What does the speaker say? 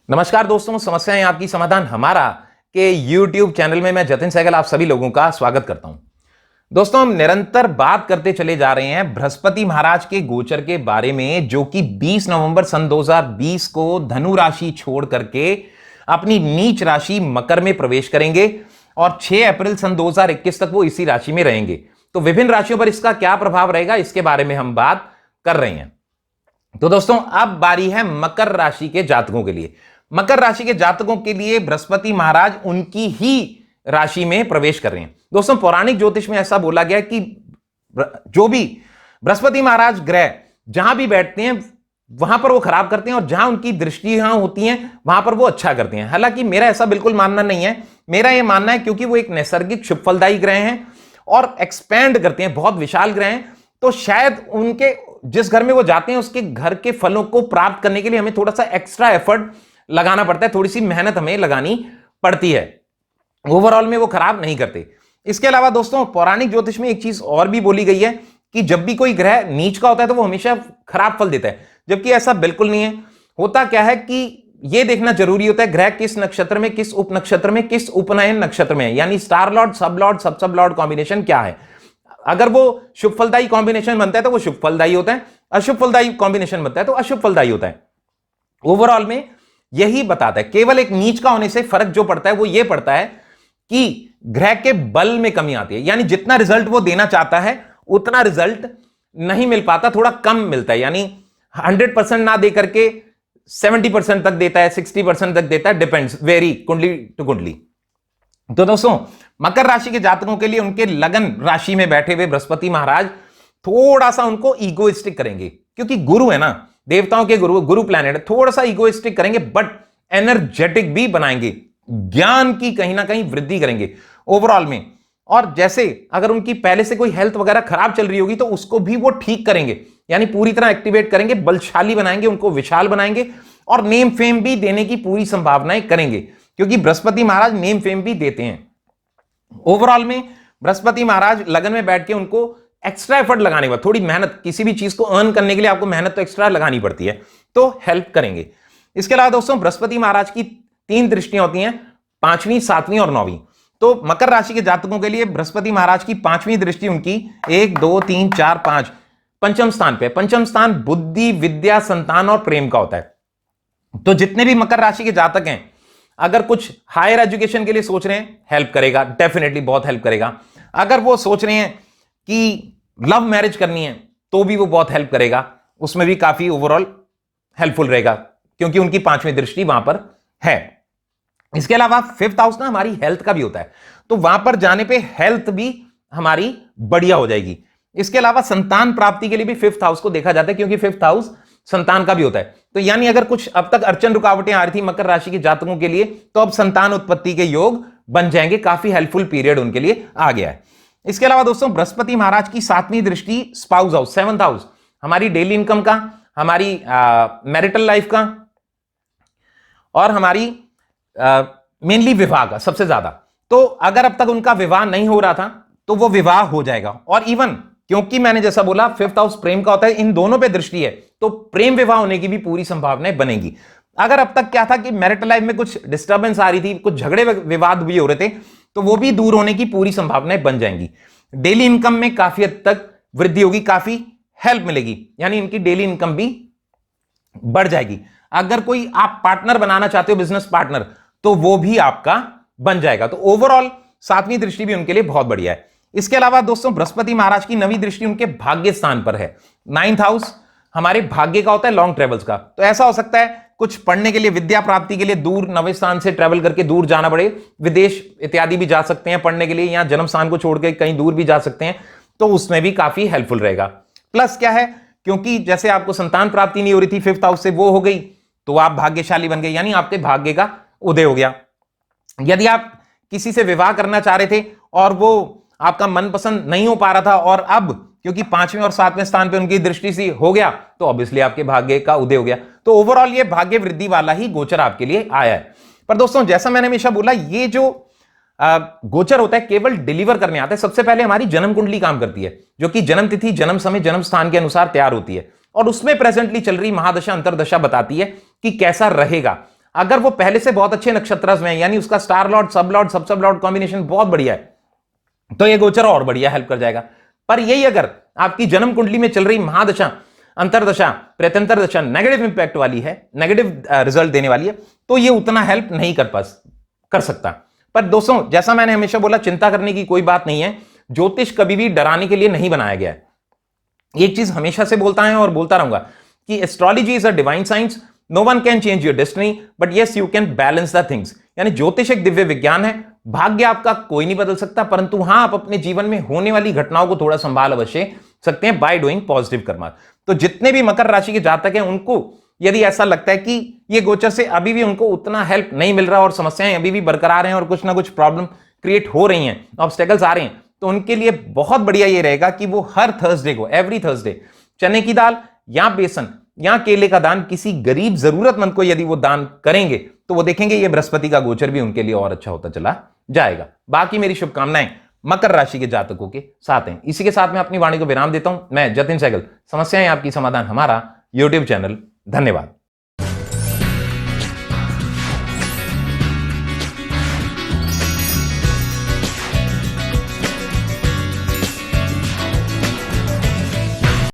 नमस्कार दोस्तों, समस्याएं आपकी समाधान हमारा के YouTube चैनल में मैं जतिन सहगल आप सभी लोगों का स्वागत करता हूं। दोस्तों, हम निरंतर बात करते चले जा रहे हैं बृहस्पति महाराज के गोचर के बारे में, जो कि 20 नवंबर सन 2020 को धनु राशि छोड़ करके अपनी नीच राशि मकर में प्रवेश करेंगे और 6 अप्रैल सन 2021 तक वो इसी राशि में रहेंगे। तो विभिन्न राशियों पर इसका क्या प्रभाव रहेगा, इसके बारे में हम बात कर रहे हैं। तो दोस्तों, अब बारी है मकर राशि के जातकों के लिए। मकर राशि के जातकों के लिए बृहस्पति महाराज उनकी ही राशि में प्रवेश कर रहे हैं। दोस्तों, पौराणिक ज्योतिष में ऐसा बोला गया कि जो भी बृहस्पति महाराज ग्रह जहां भी बैठते हैं वहां पर वो खराब करते हैं और जहां उनकी दृष्टियां होती हैं वहां पर वो अच्छा करते हैं। हालांकि मेरा ऐसा बिल्कुल मानना नहीं है। मेरा यह मानना है क्योंकि वो एक नैसर्गिक शुभ फलदायी ग्रह हैं और एक्सपैंड करते हैं, बहुत विशाल ग्रह हैं, तो शायद उनके जिस घर में वो जाते हैं उसके घर के फलों को प्राप्त करने के लिए हमें थोड़ा सा एक्स्ट्रा एफर्ट लगाना पड़ता है, थोड़ी सी मेहनत हमें लगानी पड़ती है। ओवरऑल में वो खराब नहीं करते। इसके अलावा दोस्तों, पौराणिक ज्योतिष में एक चीज और भी बोली गई है कि जब भी कोई ग्रह नीच का होता है तो वो हमेशा खराब फल देता है, जबकि ऐसा बिल्कुल नहीं है। होता क्या है कि यह देखना जरूरी होता है ग्रह किस नक्षत्र में, किस उप नक्षत्र में, किस उपनयन नक्षत्र में, यानी स्टार लॉर्ड, सब लॉर्ड, सब लॉर्ड कॉम्बिनेशन क्या है। अगर वो शुभ फलदायी कॉम्बिनेशन बनता है तो वो शुभ फलदायी होता है, अशुभ फलदायी कॉम्बिनेशन बनता है तो अशुभ फलदायी होता है। ओवरऑल में यही बताता है। केवल एक नीच का होने से फर्क जो पड़ता है वो ये पड़ता है कि ग्रह के बल में कमी आती है, यानी जितना रिजल्ट वो देना चाहता है उतना रिजल्ट नहीं मिल पाता, थोड़ा कम मिलता है। यानी 100% ना दे करके 70% तक देता है, 60% तक देता है, डिपेंड्स, वेरी कुंडली टू कुंडली। तो दोस्तों, मकर राशि के जातकों के लिए उनके लगन राशि में बैठे हुए बृहस्पति महाराज थोड़ा सा उनको ईगोइस्टिक करेंगे, क्योंकि गुरु है ना, देवताओं के गुरु प्लैनेट, थोड़ा सा ईगोइस्टिक करेंगे बट एनर्जेटिक भी बनाएंगे, ज्ञान की कहीं ना कहीं वृद्धि करेंगे ओवरऑल में। और जैसे अगर उनकी पहले से कोई हेल्थ वगैरह खराब चल रही होगी तो उसको भी वो ठीक करेंगे, यानी पूरी तरह एक्टिवेट करेंगे, बलशाली बनाएंगे, उनको विशाल बनाएंगे और नेम फेम भी देने की पूरी संभावनाएं करेंगे, क्योंकि बृहस्पति महाराज नेम फेम भी देते हैं। ओवरऑल में बृहस्पति महाराज लगन में बैठ के उनको एक्स्ट्रा एफर्ट लगाने के बाद, थोड़ी मेहनत, किसी भी चीज को अर्न करने के लिए आपको मेहनत तो एक्स्ट्रा लगानी पड़ती है, तो हेल्प करेंगे। इसके अलावा दोस्तों, बृहस्पति महाराज की 3 दृष्टियां होती हैं, 5वीं, 7वीं और 9वीं। तो मकर राशि के जातकों के लिए बृहस्पति महाराज की 5वीं दृष्टि उनकी 1 2 3 4 5 पंचम स्थान पे। पंचम स्थान बुद्धि, विद्या, संतान और प्रेम का होता है। तो जितने भी मकर राशि के जातक हैं, अगर कुछ हायर एजुकेशन के लिए सोच रहे हैं, हेल्प करेगा, डेफिनेटली बहुत हेल्प करेगा। अगर वो सोच रहे हैं कि लव मैरिज करनी है तो भी वो बहुत हेल्प करेगा, उसमें भी काफी ओवरऑल हेल्पफुल रहेगा, क्योंकि उनकी 5वीं दृष्टि वहां पर है। इसके अलावा 5th हाउस ना हमारी हेल्थ का भी होता है, तो वहां पर जाने पे हेल्थ भी हमारी बढ़िया हो जाएगी। इसके अलावा संतान प्राप्ति के लिए भी 5th हाउस को देखा जाता है, क्योंकि 5th हाउस संतान का भी होता है। तो यानी अगर कुछ अब तक अड़चन रुकावटें आ रही थी मकर राशि के जातकों के लिए, तो अब संतान उत्पत्ति के योग बन जाएंगे, काफी हेल्पफुल पीरियड उनके लिए आ गया है। इसके अलावा दोस्तों, बृहस्पति महाराज की 7वीं दृष्टि स्पाउस हाउस, 7th हाउस, हमारी डेली इनकम का, हमारी मैरिटल लाइफ का और हमारी मेनली विवाह का सबसे ज्यादा। तो अगर अब तक उनका विवाह नहीं हो रहा था तो वो विवाह हो जाएगा। और इवन क्योंकि मैंने जैसा बोला 5th हाउस प्रेम का होता है, इन दोनों पे दृष्टि है, तो प्रेम विवाह होने की भी पूरी संभावनाएं बनेगी। अगर अब तक क्या था कि मैरिटल लाइफ में कुछ डिस्टर्बेंस आ रही थी, कुछ झगड़े विवाद भी हो रहे थे, तो वो भी दूर होने की पूरी संभावनाएं बन जाएंगी। डेली इनकम में काफी हद तक वृद्धि होगी, काफी हेल्प मिलेगी, यानी इनकी डेली इनकम भी बढ़ जाएगी। अगर कोई आप पार्टनर बनाना चाहते हो, बिजनेस पार्टनर, तो वो भी आपका बन जाएगा। तो ओवरऑल 7वीं दृष्टि भी उनके लिए बहुत बढ़िया है। इसके अलावा दोस्तों, बृहस्पति महाराज की 9वीं दृष्टि उनके भाग्य स्थान पर है। 9th हाउस हमारे भाग्य का होता है, लॉन्ग ट्रेवल्स का। तो ऐसा हो सकता है कुछ पढ़ने के लिए, विद्या प्राप्ति के लिए दूर 9वें स्थान से ट्रेवल करके दूर जाना पड़े, विदेश इत्यादि भी जा सकते हैं पढ़ने के लिए, या जन्म स्थान को छोड़ के कहीं दूर भी जा सकते हैं, तो उसमें भी काफी हेल्पफुल रहेगा। प्लस क्या है, क्योंकि जैसे आपको संतान प्राप्ति नहीं हो रही थी 5th हाउस से, वो हो गई, तो आप भाग्यशाली बन गए, यानी आपके भाग्य का उदय हो गया। यदि आप किसी से विवाह करना चाह रहे थे और वो आपका मनपसंद नहीं हो पा रहा था, और अब क्योंकि 5वें और 7वें स्थान पे उनकी दृष्टि से हो गया, तो ऑब्वियसली आपके भाग्य का उदय हो गया। तो ओवरऑल ये भाग्य वृद्धि वाला ही गोचर आपके लिए आया है। पर दोस्तों, जैसा मैंने हमेशा बोला, ये जो गोचर होता है केवल डिलीवर करने आता है। सबसे पहले हमारी जन्म कुंडली काम करती है, जो कि जन्म तिथि, जन्म समय, जन्म स्थान के अनुसार तैयार होती है, और उसमें प्रेजेंटली चल रही महादशा अंतरदशा बताती है कि कैसा रहेगा। अगर वो पहले से बहुत अच्छे नक्षत्र में है, यानी उसका स्टार लॉर्ड, सब लॉर्ड, सब लॉर्ड कॉम्बिनेशन बहुत बढ़िया है, तो ये गोचर और बढ़िया हेल्प कर जाएगा। पर यही अगर आपकी जन्म कुंडली में चल रही महादशा, अंतरदशा, प्रत्यंतर दशा नेगेटिव इंपैक्ट वाली है, नेगेटिव रिजल्ट देने वाली है, तो ये उतना हेल्प नहीं कर सकता। पर दोस्तों, जैसा मैंने हमेशा बोला, चिंता करने की कोई बात नहीं है। ज्योतिष कभी भी डराने के लिए नहीं बनाया गया है। एक चीज हमेशा से बोलता है और बोलता रहूंगा कि astrology is a divine science, no one can change your destiny but yes you can balance the things. यानी ज्योतिष एक दिव्य विज्ञान है, भाग्य आपका कोई नहीं बदल सकता, परंतु हां, आप अपने जीवन में होने वाली घटनाओं को थोड़ा संभाल अवश्य सकते हैं बाय डूइंग पॉजिटिव कर्मा। तो जितने भी मकर राशि के जातक हैं, उनको यदि ऐसा लगता है कि ये गोचर से अभी भी उनको उतना हेल्प नहीं मिल रहा और समस्याएं अभी भी बरकरार हैं और कुछ ना कुछ प्रॉब्लम क्रिएट हो रही हैं, ऑब्स्टेकल्स आ रहे हैं, तो उनके लिए बहुत बढ़िया ये रहेगा कि वो हर थर्सडे को, एवरी थर्सडे, चने की दाल या बेसन या केले का दान किसी गरीब जरूरतमंद को यदि वो दान करेंगे, तो वो देखेंगे ये बृहस्पति का गोचर भी उनके लिए और अच्छा होता चला जाएगा। बाकी मेरी शुभकामनाएं मकर राशि के जातकों के साथ हैं। इसी के साथ मैं अपनी वाणी को विराम देता हूं। मैं जतिन सहगल, समस्याएं आपकी, समाधान हमारा यूट्यूब चैनल। धन्यवाद।